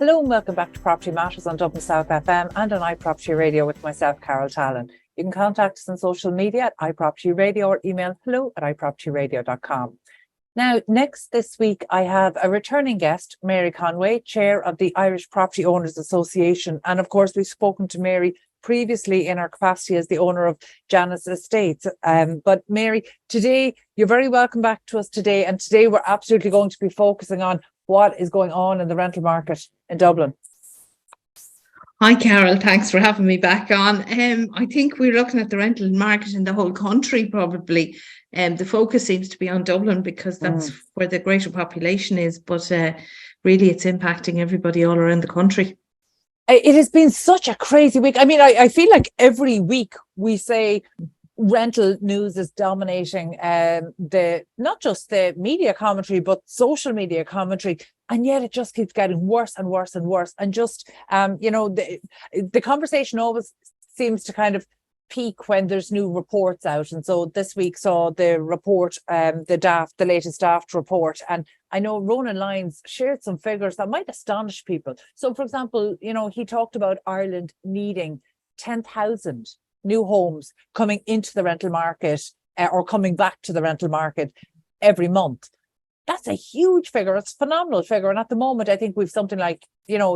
Hello and welcome back to Property Matters on Dublin South FM and on iPropertyRadio with myself, Carol Tallon. You can contact us on social media at iPropertyRadio or email hello@iPropertyRadio.com. Now, next this week, I have a returning guest, Mary Conway, Chair of the Irish Property Owners Association. And of course, we've spoken to Mary previously in her capacity as the owner of Janus Estates. But Mary, today, you're very welcome back to us today. And today we're absolutely going to be focusing on what is going on in the rental market in Dublin. Hi, Carol. Thanks for having me back on. I think we're looking at the rental market in the whole country, probably. The focus seems to be on Dublin because that's where the greater population is. But really, it's impacting everybody all around the country. It has been such a crazy week. I mean, I feel like every week we say rental news is dominating not just the media commentary, but social media commentary. And yet it just keeps getting worse and worse and worse. And just, the conversation always seems to kind of peak when there's new reports out. And so this week saw the report, the latest DAFT report. And I know Ronan Lyons shared some figures that might astonish people. So, for example, he talked about Ireland needing 10,000 new homes coming into the rental market or coming back to the rental market every month. That's a huge figure. It's a phenomenal figure. And at the moment, I think we've something like,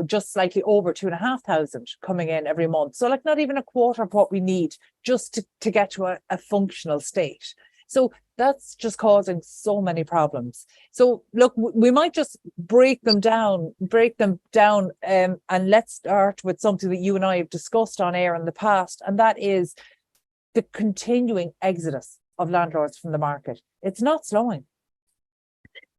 just slightly over 2,500 coming in every month. So like not even a quarter of what we need just to get to a functional state. So that's just causing so many problems. So look, we might just break them down, and let's start with something that you and I have discussed on air in the past, and that is the continuing exodus of landlords from the market. It's not slowing.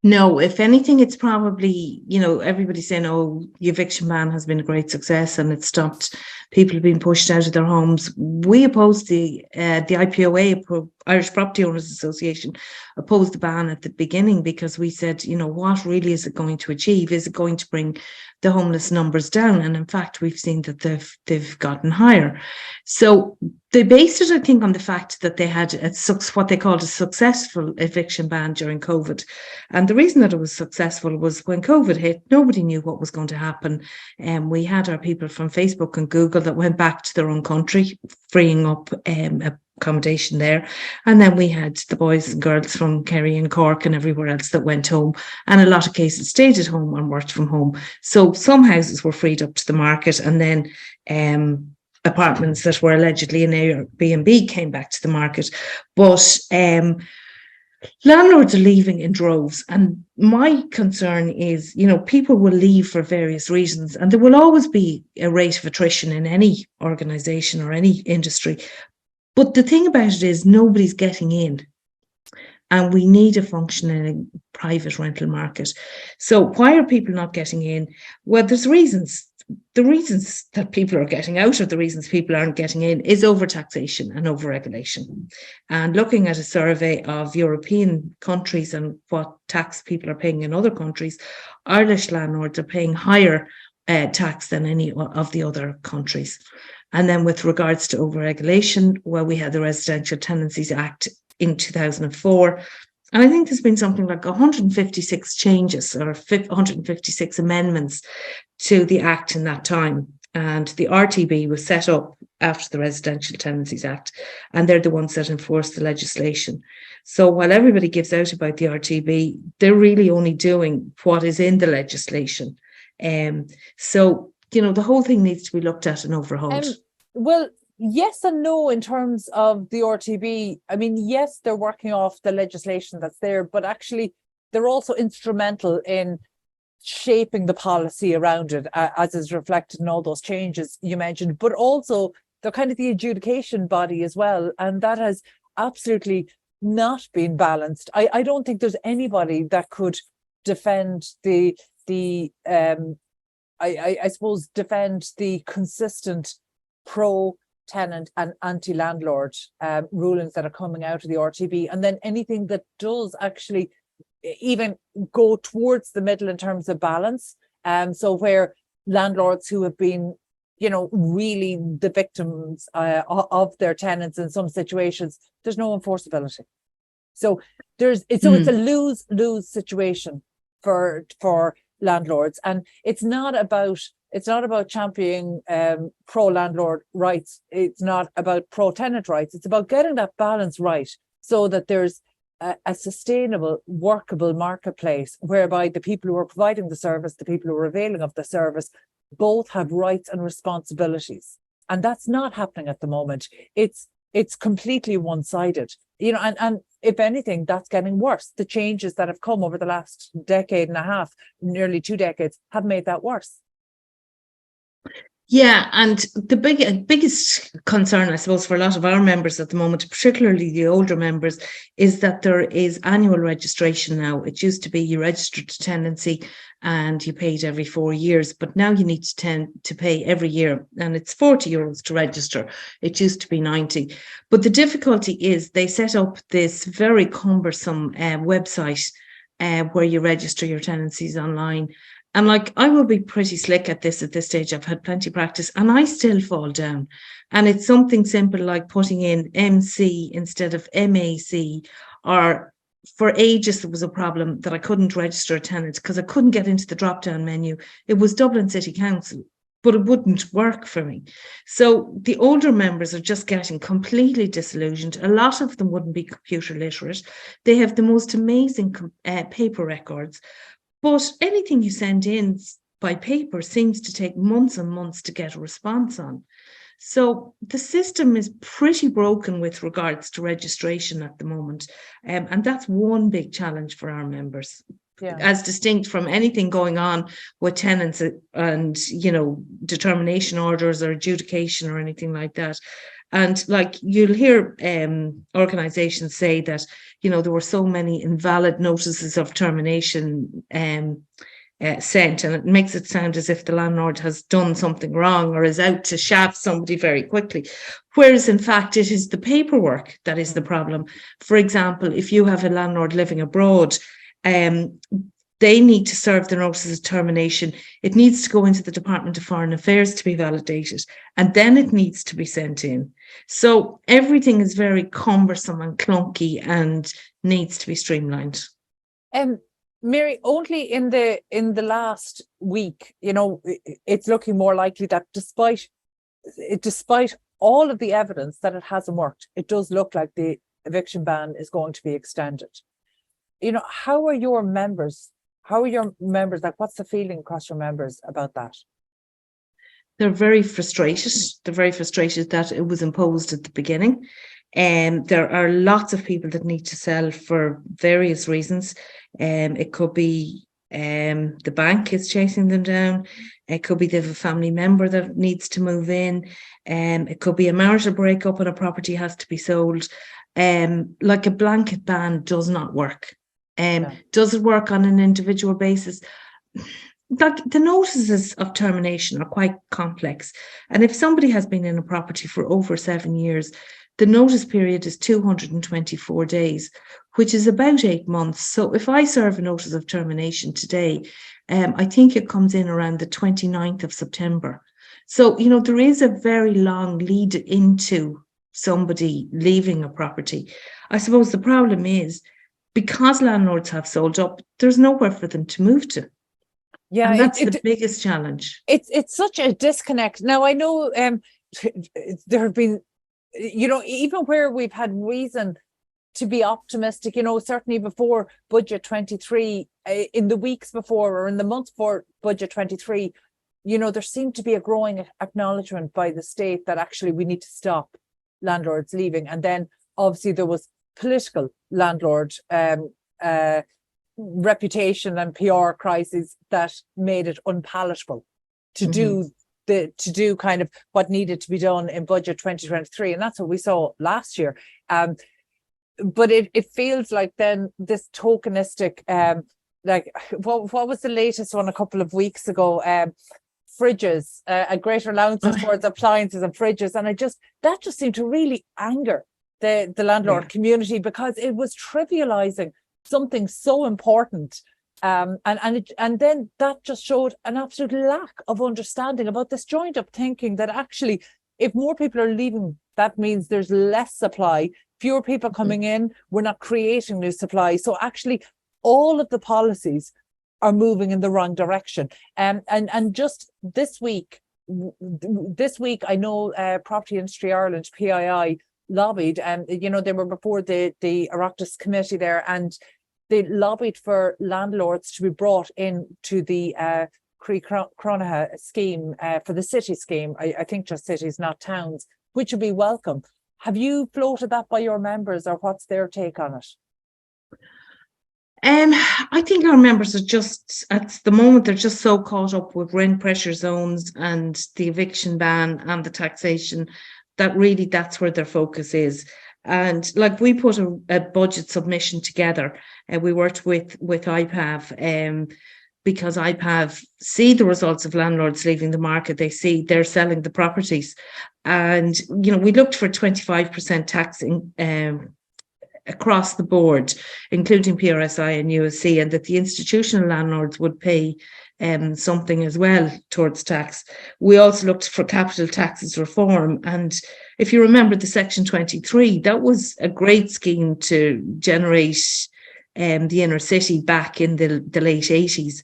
No, if anything, it's probably, everybody's saying, the eviction ban has been a great success and it stopped people being pushed out of their homes. We opposed the IPOA, Irish Property Owners Association, opposed the ban at the beginning because we said, what really is it going to achieve? Is it going to bring the homeless numbers down? And in fact, we've seen that they've gotten higher. So they based it, I think, on the fact that they had what they called a successful eviction ban during COVID. And the reason that it was successful was when COVID hit, nobody knew what was going to happen. And we had our people from Facebook and Google that went back to their own country, freeing up accommodation there. And then we had the boys and girls from Kerry and Cork and everywhere else that went home. And a lot of cases stayed at home and worked from home. So some houses were freed up to the market, and then apartments that were allegedly in Airbnb came back to the market. But landlords are leaving in droves. And my concern is, people will leave for various reasons, and there will always be a rate of attrition in any organisation or any industry. But the thing about it is nobody's getting in, and we need a functioning private rental market. So why are people not getting in? Well, there's reasons. The reasons that people are getting out, or the reasons people aren't getting in, is overtaxation and overregulation. And looking at a survey of European countries and what tax people are paying in other countries, Irish landlords are paying higher tax than any of the other countries. And then with regards to overregulation, well, we had the Residential Tenancies Act in 2004. And I think there's been something like 156 changes or 156 amendments to the Act in that time. And the RTB was set up after the Residential Tenancies Act, and they're the ones that enforce the legislation. So while everybody gives out about the RTB, they're really only doing what is in the legislation. So, the whole thing needs to be looked at and overhauled. Well, yes and no in terms of the RTB. I mean, yes, they're working off the legislation that's there, but actually they're also instrumental in shaping the policy around it, as is reflected in all those changes you mentioned. But also they're kind of the adjudication body as well, and that has absolutely not been balanced. I don't think there's anybody that could defend I suppose defend the consistent pro-tenant and anti-landlord rulings that are coming out of the RTB, and then anything that does actually even go towards the middle in terms of balance. So where landlords who have been, really the victims of their tenants in some situations, there's no enforceability. So it's a lose-lose situation for landlords. And it's not about championing pro-landlord rights. It's not about pro-tenant rights. It's about getting that balance right so that there's a sustainable, workable marketplace whereby the people who are providing the service, the people who are availing of the service, both have rights and responsibilities. And that's not happening at the moment. It's completely one-sided, and if anything, that's getting worse. The changes that have come over the last decade and a half, nearly 2 decades, have made that worse. Yeah, and the biggest concern, I suppose, for a lot of our members at the moment, particularly the older members, is that there is annual registration now. It used to be you registered to tenancy and you paid every 4 years, but now you need to pay every year, and it's €40 to register. It used to be 90. But the difficulty is they set up this very cumbersome website where you register your tenancies online. And I will be pretty slick at this stage. I've had plenty of practice and I still fall down. And it's something simple like putting in MC instead of MAC, or for ages there was a problem that I couldn't register a tenant because I couldn't get into the drop-down menu. It was Dublin City Council, but it wouldn't work for me. So the older members are just getting completely disillusioned. A lot of them wouldn't be computer literate. They have the most amazing paper records. But anything you send in by paper seems to take months and months to get a response on. So the system is pretty broken with regards to registration at the moment. And that's one big challenge for our members, as distinct from anything going on with tenants and, determination orders or adjudication or anything like that. And you'll hear organisations say that, there were so many invalid notices of termination sent, and it makes it sound as if the landlord has done something wrong or is out to shaft somebody very quickly. Whereas in fact, it is the paperwork that is the problem. For example, if you have a landlord living abroad, they need to serve the notice of termination. It needs to go into the Department of Foreign Affairs to be validated, and then it needs to be sent in. So everything is very cumbersome and clunky and needs to be streamlined. Mary, only in the last week, it's looking more likely that despite all of the evidence that it hasn't worked, it does look like the eviction ban is going to be extended. How are your members? What's the feeling across your members about that? They're very frustrated. They're very frustrated that it was imposed at the beginning. And there are lots of people that need to sell for various reasons. It could be the bank is chasing them down. It could be they have a family member that needs to move in. It could be a marital breakup and a property has to be sold. A blanket ban does not work. Does it work on an individual basis? The notices of termination are quite complex. And if somebody has been in a property for over 7 years, the notice period is 224 days, which is about 8 months. So if I serve a notice of termination today, I think it comes in around the 29th of September. So, there is a very long lead into somebody leaving a property. I suppose the problem is, because landlords have sold up, there's nowhere for them to move to. Yeah, and that's the biggest challenge. It's such a disconnect. Now, I know there have been, even where we've had reason to be optimistic, certainly before Budget 23, in the weeks before or in the months before Budget 23, there seemed to be a growing acknowledgement by the state that actually we need to stop landlords leaving. And then obviously there was political landlord reputation and PR crises that made it unpalatable to do kind of what needed to be done in Budget 2023, and that's what we saw last year. But it feels like then this tokenistic, what was the latest one a couple of weeks ago? Fridges, a greater allowances towards appliances and fridges, and that just seemed to really anger the landlord community, because it was trivializing something so important, and then that just showed an absolute lack of understanding about this joined up thinking that actually, if more people are leaving, that means there's less supply, fewer people coming in, we're not creating new supply. So actually all of the policies are moving in the wrong direction. And just this week, I know Property Industry Ireland, PII, lobbied, and they were before the Oireachtas committee there, and they lobbied for landlords to be brought in to the Cronaha scheme, for the city scheme. I think just cities, not towns, which would be welcome. Have you floated that by your members, or what's their take on it? I think our members are just, at the moment, they're just so caught up with rent pressure zones and the eviction ban and the taxation that really that's where their focus is. And like, we put a budget submission together, and we worked with IPAV, because IPAV see the results of landlords leaving the market. They see they're selling the properties. And, we looked for 25% tax across the board, including PRSI and USC, and that the institutional landlords would pay something as well towards tax. We also looked for capital taxes reform. And if you remember the Section 23, that was a great scheme to generate the inner city back in the late 80s.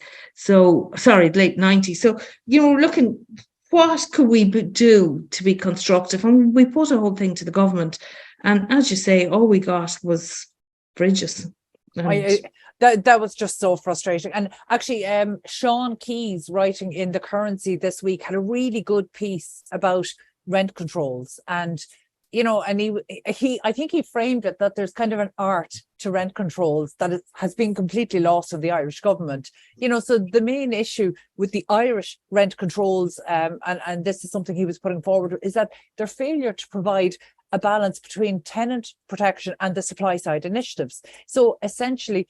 Late 90s. So, looking, what could we do to be constructive? And we put a whole thing to the government. And as you say, all we got was bridges. That was just so frustrating. And actually, Sean Keyes, writing in The Currency this week, had a really good piece about rent controls. And, and I think he framed it that there's kind of an art to rent controls that has been completely lost on the Irish government. So the main issue with the Irish rent controls, and this is something he was putting forward, is that their failure to provide a balance between tenant protection and the supply side initiatives. So essentially,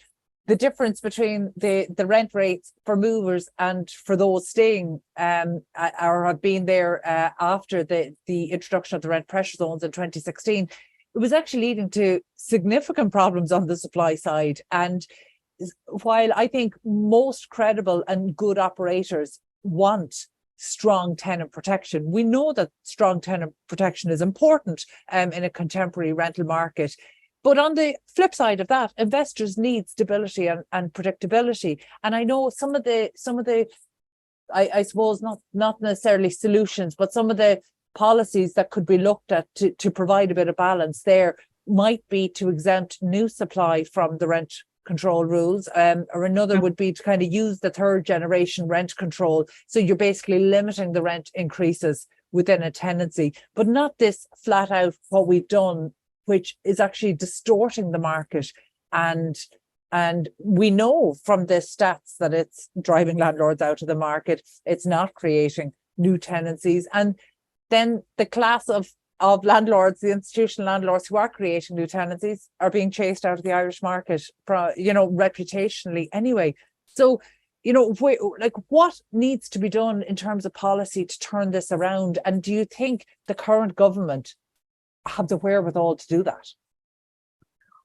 the difference between the rent rates for movers and for those staying or have been there after the introduction of the rent pressure zones in 2016, it was actually leading to significant problems on the supply side. And while I think most credible and good operators want strong tenant protection, we know that strong tenant protection is important in a contemporary rental market. But on the flip side of that, investors need stability and predictability. And I know some of the I suppose not necessarily solutions, but some of the policies that could be looked at to provide a bit of balance there might be to exempt new supply from the rent control rules, or another would be to kind of use the third generation rent control. So you're basically limiting the rent increases within a tenancy, but not this flat out what we've done, which is actually distorting the market. And we know from the stats that it's driving landlords out of the market. It's not creating new tenancies. And then the class of landlords, the institutional landlords who are creating new tenancies, are being chased out of the Irish market, reputationally anyway. So, what needs to be done in terms of policy to turn this around? And do you think the current government have the wherewithal to do that?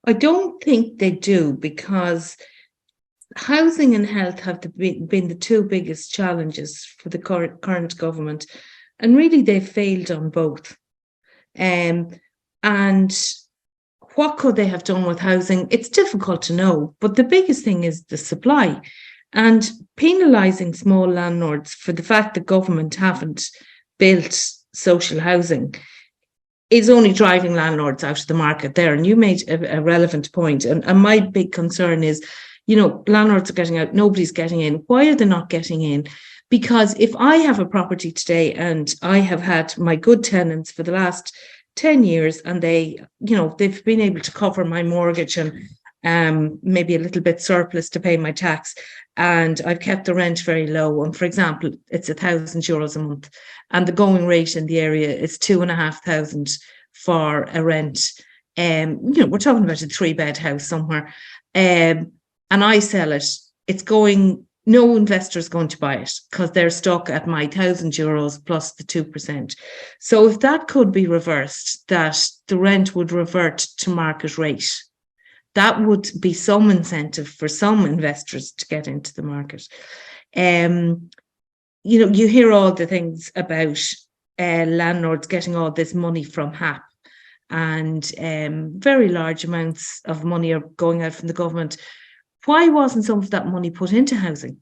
I don't think they do, because housing and health have been the two biggest challenges for the current government. And really, they've failed on both. And what could they have done with housing? It's difficult to know, but the biggest thing is the supply. And penalising small landlords for the fact that government haven't built social housing is only driving landlords out of the market there. And you made a relevant point. And my big concern is, landlords are getting out, nobody's getting in. Why are they not getting in? Because if I have a property today and I have had my good tenants for the last 10 years and they've been able to cover my mortgage and maybe a little bit surplus to pay my tax, and I've kept the rent very low. And for example, it's €1,000 a month, and the going rate in the area is €2,500 for a rent. We're talking about a 3-bed house somewhere, and I sell it. No investor is going to buy it because they're stuck at my €1,000 plus the 2%. So if that could be reversed, that the rent would revert to market rate, that would be some incentive for some investors to get into the market. You hear all the things about landlords getting all this money from HAP, and very large amounts of money are going out from the government. Why wasn't some of that money put into housing?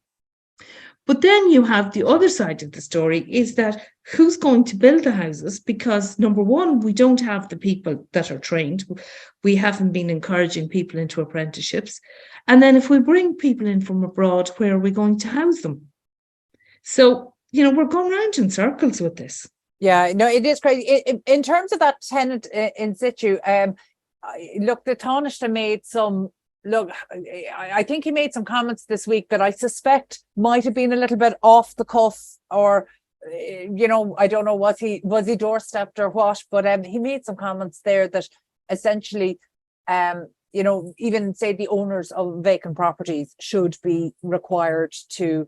But then you have the other side of the story, is that who's going to build the houses? Because number one, we don't have the people that are trained. We haven't been encouraging people into apprenticeships. And then if we bring people in from abroad, where are we going to house them? So, we're going round in circles with this. Yeah, no, it is crazy. In terms of that tenant in situ, look, the Taoiseach made some. Look, I think he made some comments this week that I suspect might have been a little bit off the cuff, or I don't know, was he doorstepped or what? But he made some comments there that essentially, even say the owners of vacant properties should be required to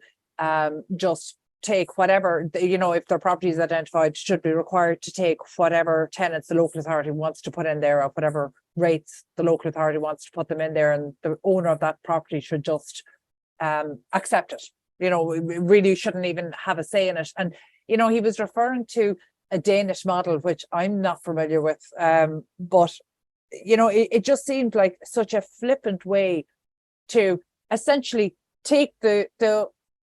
just take whatever, if their property is identified, should be required to take whatever tenants the local authority wants to put in there, or whatever rates the local authority wants to put them in there, and the owner of that property should just accept it. Really shouldn't even have a say in it. And he was referring to a Danish model, which I'm not familiar with, but it just seemed like such a flippant way to essentially take the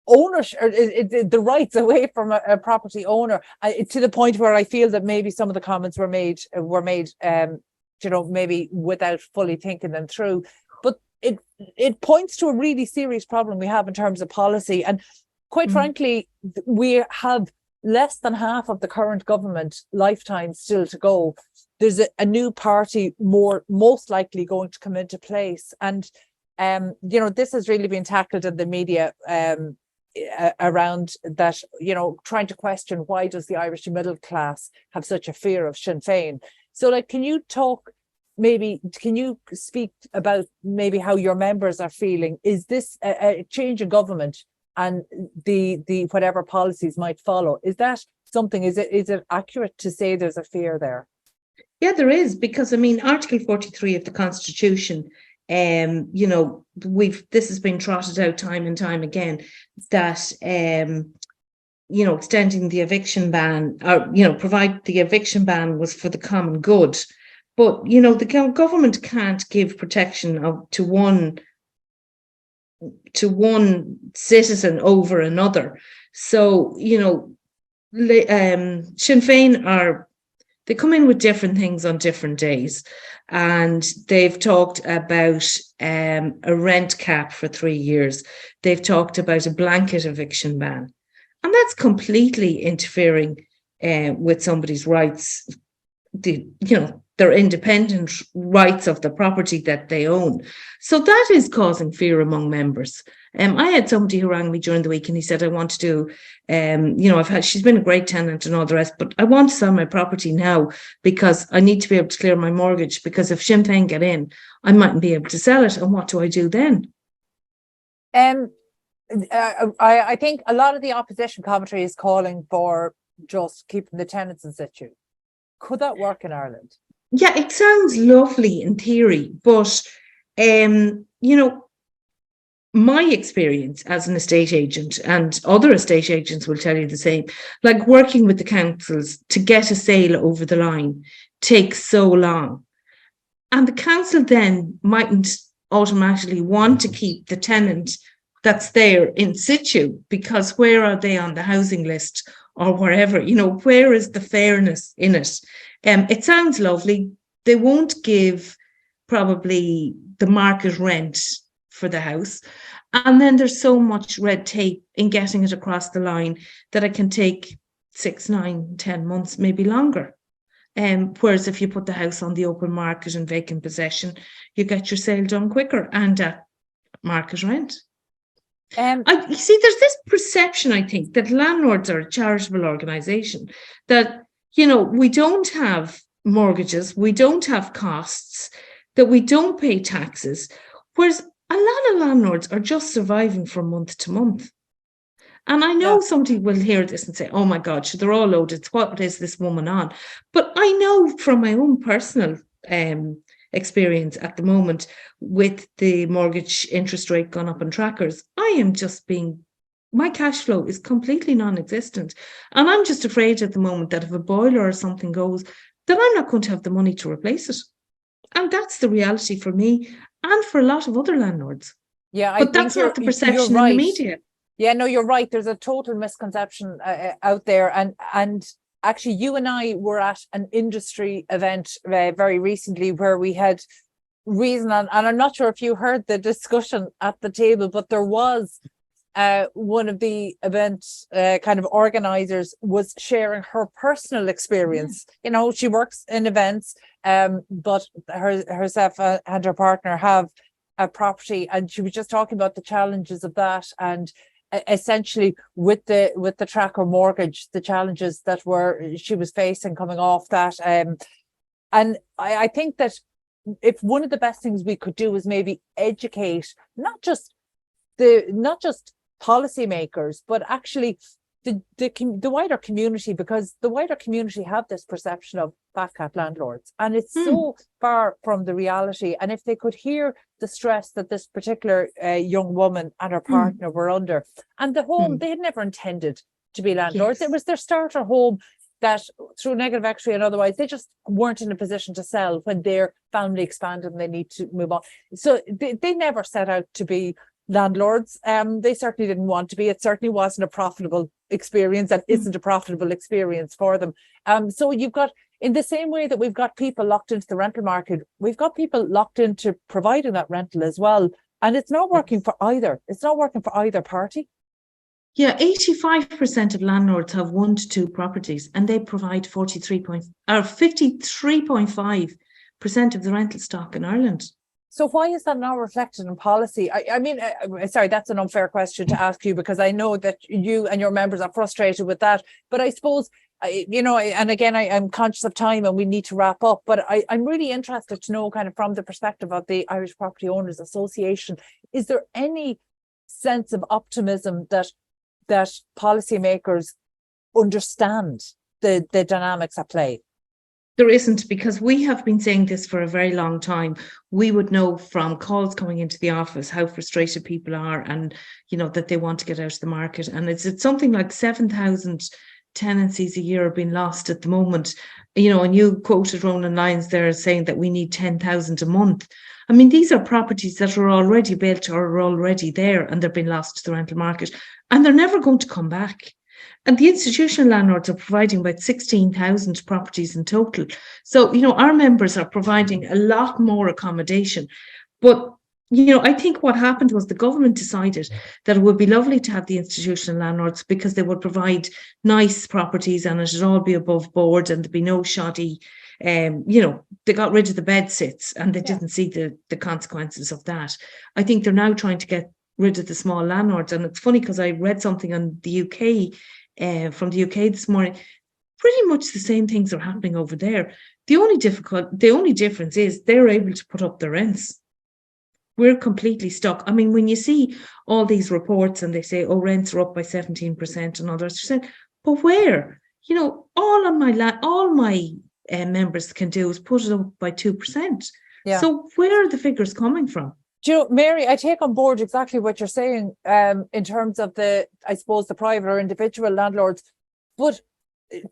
ownership, or the rights away from a property owner, to the point where I feel that maybe some of the comments were made maybe without fully thinking them through. But it points to a really serious problem we have in terms of policy. And quite frankly, we have less than half of the current government lifetime still to go. There's a new party most likely going to come into place. And, this has really been tackled in the media around that, trying to question, why does the Irish middle class have such a fear of Sinn Féin? So, can you speak about maybe how your members are feeling? Is this a change of government, and the whatever policies might follow? Is that something? Is it accurate to say there's a fear there? Yeah, there is, because Article 43 of the Constitution, this has been trotted out time and time again, that extending the eviction ban, or provide the eviction ban was for the common good. But the government can't give protection to one citizen over another. So Sinn Féin they come in with different things on different days, and they've talked about a rent cap for 3 years. They've talked about a blanket eviction ban, and that's completely interfering with somebody's rights, their independent rights of the property that they own. So that is causing fear among members. I had somebody who rang me during the week, and he said, I want to do, she's been a great tenant and all the rest, but I want to sell my property now because I need to be able to clear my mortgage, because if Sinn Féin get in, I mightn't be able to sell it. And what do I do then? I think a lot of the opposition commentary is calling for just keeping the tenants in situ. Could that work in Ireland? Yeah, it sounds lovely in theory, but my experience as an estate agent, and other estate agents will tell you the same, like working with the councils to get a sale over the line takes so long. And the council then mightn't automatically want to keep the tenant that's there in situ, because where are they on the housing list or wherever? Where is the fairness in it? It sounds lovely. They won't give probably the market rent for the house. And then there's so much red tape in getting it across the line that it can take 6, 9, 10 months, maybe longer. Whereas if you put the house on the open market and vacant possession, you get your sale done quicker and at market rent. You see, there's this perception, I think, that landlords are a charitable organisation, that, we don't have mortgages, we don't have costs, that we don't pay taxes, whereas a lot of landlords are just surviving from month to month. And I know somebody will hear this and say, oh my God, they're all loaded. What is this woman on? But I know from my own personal experience at the moment, with the mortgage interest rate gone up on trackers, my cash flow is completely non-existent. And I'm just afraid at the moment that if a boiler or something goes, then I'm not going to have the money to replace it. And that's the reality for me and for a lot of other landlords. Yeah, I But think that's not the you're perception in the right. media. Yeah, no, you're right. There's a total misconception out there, and actually, you and I were at an industry event very recently where we had reason, and I'm not sure if you heard the discussion at the table, but there was one of the event kind of organizers was sharing her personal experience. You know, she works in events, but herself and her partner have a property, and she was just talking about the challenges of that, and essentially with the tracker mortgage, the challenges that she was facing coming off that. And I think that if one of the best things we could do is maybe educate not just policymakers, but actually the wider community, because the wider community have this perception of fat cat landlords, and it's so far from the reality. And if they could hear the stress that this particular young woman and her partner were under, and the home, they had never intended to be landlords. Yes. It was their starter home that through negative equity and otherwise, they just weren't in a position to sell when their family expanded and they need to move on. So they never set out to be landlords. They certainly didn't want to be. It certainly wasn't a profitable experience, and isn't a profitable experience for them. So you've got, in the same way that we've got people locked into the rental market, we've got people locked into providing that rental as well. And it's not working for either. It's not working for either party. Yeah, 85% of landlords have 1 to 2 properties, and they provide 53.5% of the rental stock in Ireland. So why is that not reflected in policy? I mean, sorry, that's an unfair question to ask you, because I know that you and your members are frustrated with that. But I suppose, you know, and again, I'm conscious of time and we need to wrap up, but I'm really interested to know, kind of from the perspective of the Irish Property Owners Association, is there any sense of optimism that policymakers understand the dynamics at play? There isn't, because we have been saying this for a very long time. We would know from calls coming into the office how frustrated people are, and, you know, that they want to get out of the market. And it's something like 7,000 tenancies a year are being lost at the moment. You know, and you quoted Ronan Lyons there saying that we need 10,000 a month. I mean, these are properties that are already built or are already there, and they're being lost to the rental market, and they're never going to come back. And the institutional landlords are providing about 16,000 properties in total. So, you know, our members are providing a lot more accommodation. But, you know, I think what happened was the government decided that it would be lovely to have the institutional landlords because they would provide nice properties and it would all be above board and there'd be no shoddy. You know, they got rid of the bed sits and they didn't see the consequences of that. I think they're now trying to get rid of the small landlords. And it's funny because I read something on the UK, from the UK this morning. Pretty much the same things are happening over there. The only difference is they're able to put up the rents. We're completely stuck. I mean, when you see all these reports and they say, oh, rents are up by 17% and others, you're saying, but where? You know, all my members can do is put it up by 2%. Yeah. So where are the figures coming from? Do you know, Mary, I take on board exactly what you're saying in terms of the private or individual landlords. But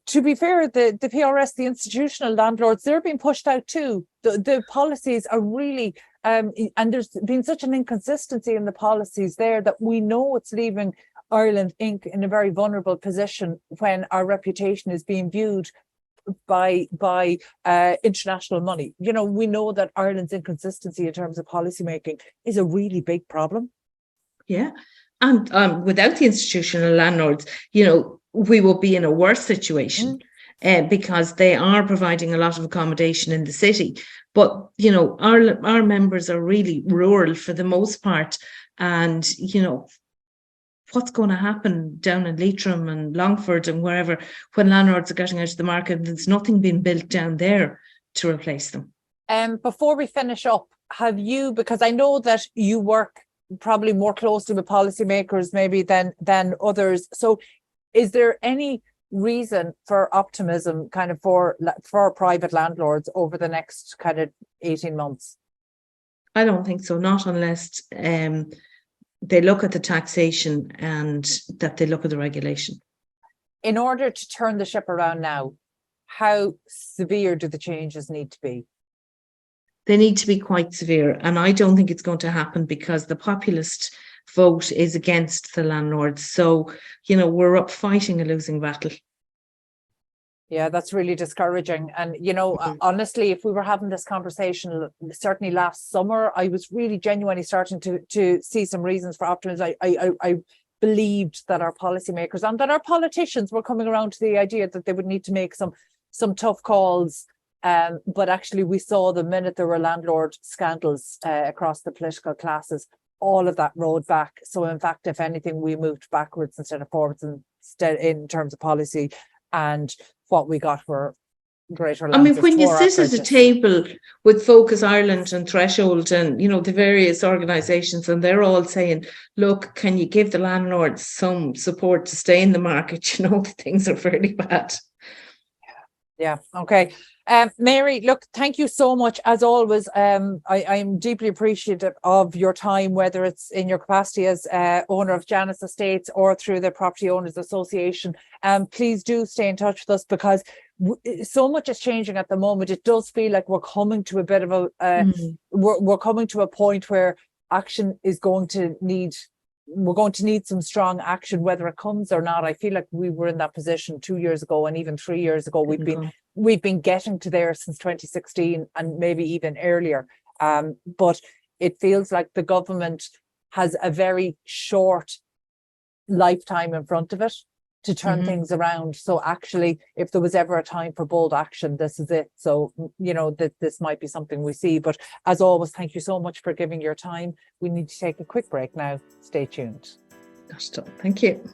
to be fair, the PRS, the institutional landlords, they're being pushed out too. The policies are really, and there's been such an inconsistency in the policies there that we know it's leaving Ireland Inc. in a very vulnerable position when our reputation is being viewed by international money. You know, we know that Ireland's inconsistency in terms of policymaking is a really big problem. Yeah. And without the institutional landlords, you know, we will be in a worse situation because they are providing a lot of accommodation in the city. But, you know, our members are really rural for the most part. And, you know, what's going to happen down in Leitrim and Longford and wherever when landlords are getting out of the market and there's nothing being built down there to replace them? Before we finish up, have you, because I know that you work probably more closely with policymakers maybe than others. So is there any reason for optimism kind of for private landlords over the next kind of 18 months? I don't think so, not unless they look at the taxation and that they look at the regulation. In order to turn the ship around now, how severe do the changes need to be? they need to be quite severe. And I don't think it's going to happen because the populist vote is against the landlords. So, we're up fighting a losing battle. Yeah, that's really discouraging. And, honestly, if we were having this conversation, certainly last summer, I was really genuinely starting to see some reasons for optimism. I believed that our policymakers and that our politicians were coming around to the idea that they would need to make some tough calls. But actually, we saw the minute there were landlord scandals across the political classes, all of that rolled back. So, in fact, if anything, we moved backwards instead of forwards in terms of policy. And what we got were greater. I mean, when you sit at a table with Focus Ireland and Threshold and, the various organisations, and they're all saying, look, can you give the landlords some support to stay in the market? Things are fairly bad. Yeah. Okay. Mary, look, thank you so much. As always, I'm deeply appreciative of your time, whether it's in your capacity as owner of Janus Estates or through the Property Owners Association. Please do stay in touch with us, because so much is changing at the moment. It does feel like we're coming to a bit of we're coming to a point where action is going to need. We're going to need some strong action, whether it comes or not. I feel like we were in that position 2 years ago, and even 3 years ago. We've been getting to there since 2016, and maybe even earlier. But it feels like the government has a very short lifetime in front of it to turn things around. So actually, if there was ever a time for bold action, this is it. So, this might be something we see. But as always, thank you so much for giving your time. We need to take a quick break now. Stay tuned. Thank you.